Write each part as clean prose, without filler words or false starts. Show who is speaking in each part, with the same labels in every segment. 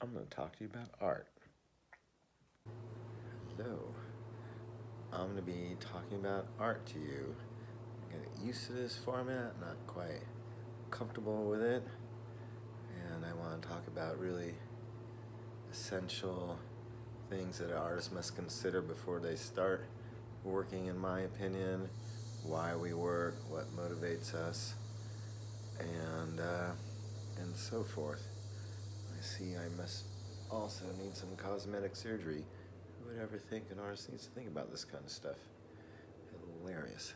Speaker 1: I'm going to talk to you about art. Hello. I'm going to be talking about art to you. I'm getting used to this format, not quite comfortable with it. And I want to talk about really essential things that artists must consider before they start working, in my opinion, why we work, what motivates us, and so forth. I see I must also need some cosmetic surgery. Who would ever think an artist needs to think about this kind of stuff? Hilarious.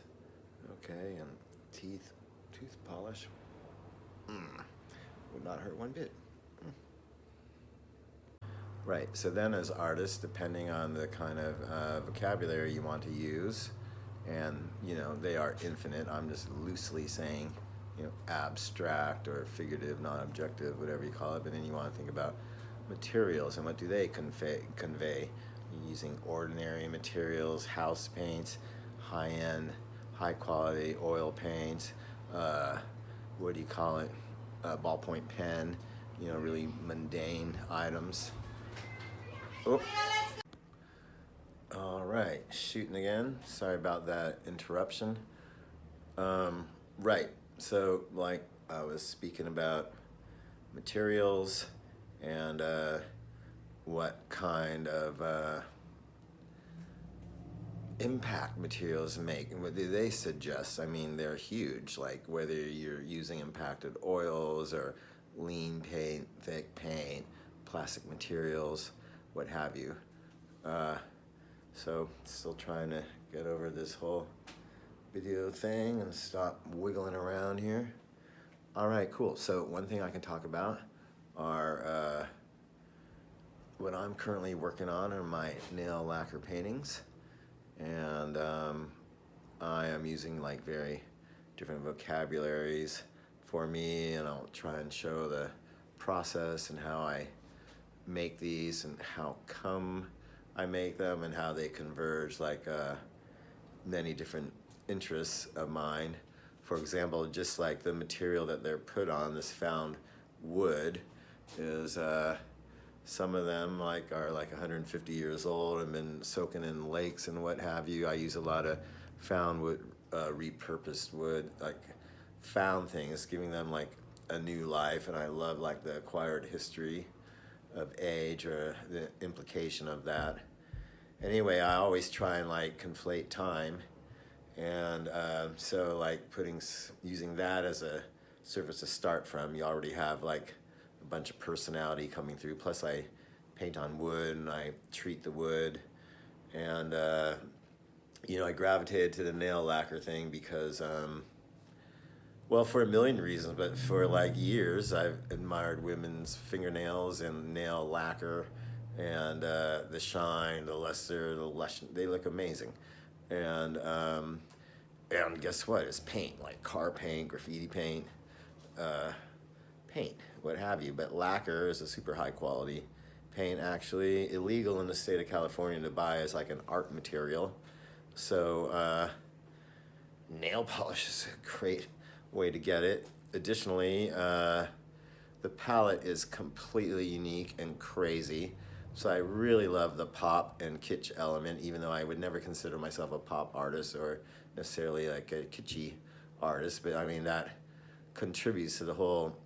Speaker 1: Okay, and tooth polish. Would not hurt one bit. Right, so then as artists, depending on the kind of vocabulary you want to use, and they are infinite, I'm just loosely saying, abstract or figurative, non-objective, whatever you call it, but then you want to think about materials and what do they convey. You're using ordinary materials, house paints, high-end, high-quality oil paints, what do you call it, ballpoint pen, really mundane items. Oh. All right, shooting again. Sorry about that interruption. Right, so like I was speaking about materials and what kind of impact materials make and what do they suggest. I mean, they're huge, like whether you're using impacted oils or lean paint, thick paint, plastic materials, what have you. So still trying to get over this whole video thing and stop wiggling around here. All right, cool. So one thing I can talk about are what I'm currently working on are my nail lacquer paintings. And I am using like very different vocabularies for me, and I'll try and show the process and how I make these and how come I make them and how they converge, like many different interests of mine. For example, just like the material that they're put on, this found wood is some of them are like 150 years old and been soaking in lakes and what have you. I use a lot of found wood, repurposed wood, like found things, giving them like a new life. And I love like the acquired history of age or the implication of that. Anyway, I always try and like conflate time, and so like using that as a surface to start from, you already have like a bunch of personality coming through. Plus, I paint on wood and I treat the wood, and I gravitated to the nail lacquer thing because well, for a million reasons, but for like years, I've admired women's fingernails and nail lacquer, and the shine, the luster, the lush. They look amazing, and guess what? It's paint, like car paint, graffiti paint, paint, what have you. But lacquer is a super high quality paint, actually illegal in the state of California to buy as like an art material. So nail polish is a great way to get it. Additionally, the palette is completely unique and crazy. So I really love the pop and kitsch element, even though I would never consider myself a pop artist or necessarily like a kitschy artist. But I mean, that contributes to the whole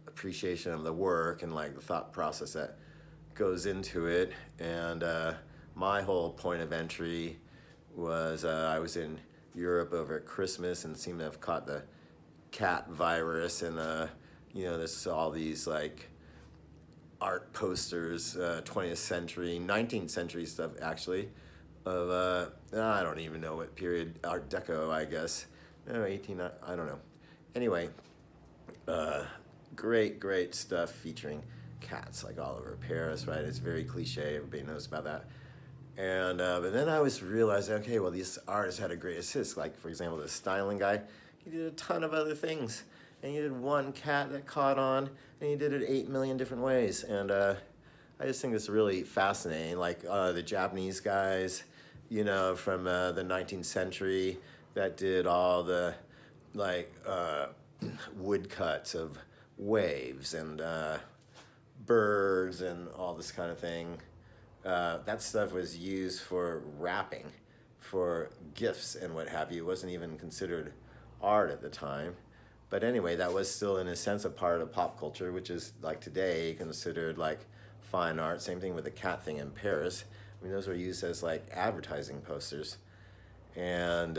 Speaker 1: appreciation of the work and like the thought process that goes into it. And my whole point of entry was I was in Europe over at Christmas and seemed to have caught the cat virus, and there's all these like art posters, 20th century, 19th century stuff actually, of I don't even know what period, Art Deco, I guess, no, 18, I don't know. Anyway, great stuff featuring cats like all over Paris, right? It's very cliche, everybody knows about that. And but then I was realizing, okay, well, these artists had a great assist. Like, for example, the styling guy, he did a ton of other things. And he did one cat that caught on, and he did it 8 million different ways. And I just think it's really fascinating. Like the Japanese guys, from the 19th century that did all the like woodcuts of waves and birds and all this kind of thing. That stuff was used for wrapping, for gifts and what have you. It wasn't even considered art at the time. But anyway, that was still in a sense a part of pop culture, which is like today considered like fine art. Same thing with the cat thing in Paris. I mean, those were used as like advertising posters. And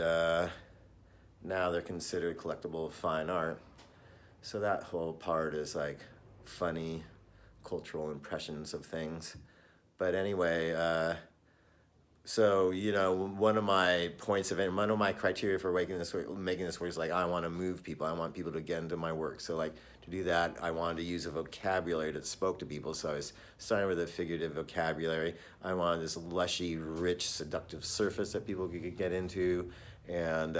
Speaker 1: now they're considered collectible fine art. So that whole part is like funny cultural impressions of things. But anyway, so one of my points of it, one of my criteria for making this work is like I want to move people. I want people to get into my work. So like to do that, I wanted to use a vocabulary that spoke to people. So I was starting with a figurative vocabulary. I wanted this lushy, rich, seductive surface that people could get into, and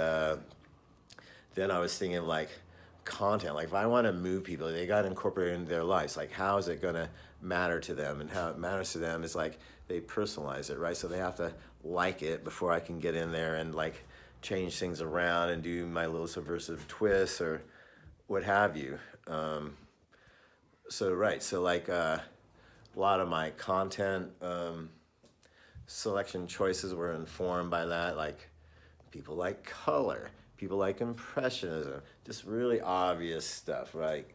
Speaker 1: then I was thinking like content. Like if I want to move people, they got to incorporate it into their lives. Like how is it going to matter to them? And how it matters to them is like they personalize it, right? So they have to like it before I can get in there and like change things around and do my little subversive twists or what have you. So like a lot of my content selection choices were informed by that. Like people like color, people like impressionism, just really obvious stuff, right?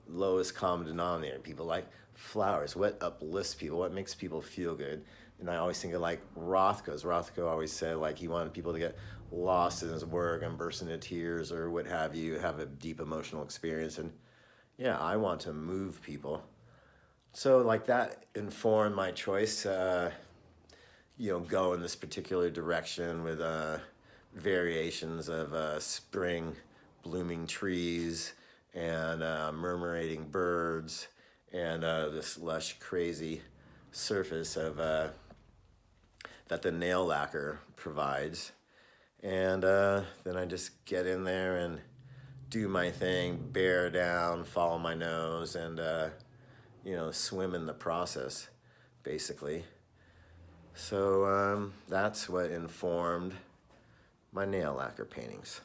Speaker 1: Lowest common denominator. People like flowers, what uplifts people, what makes people feel good. And I always think of like Rothko always said like he wanted people to get lost in his work and burst into tears or what have you, have a deep emotional experience. And yeah, I want to move people. So like that informed my choice to go in this particular direction with variations of spring blooming trees and murmurating birds and this lush, crazy surface of that the nail lacquer provides. And then I just get in there and do my thing, bear down, follow my nose, and swim in the process, basically. So that's what informed my nail lacquer paintings.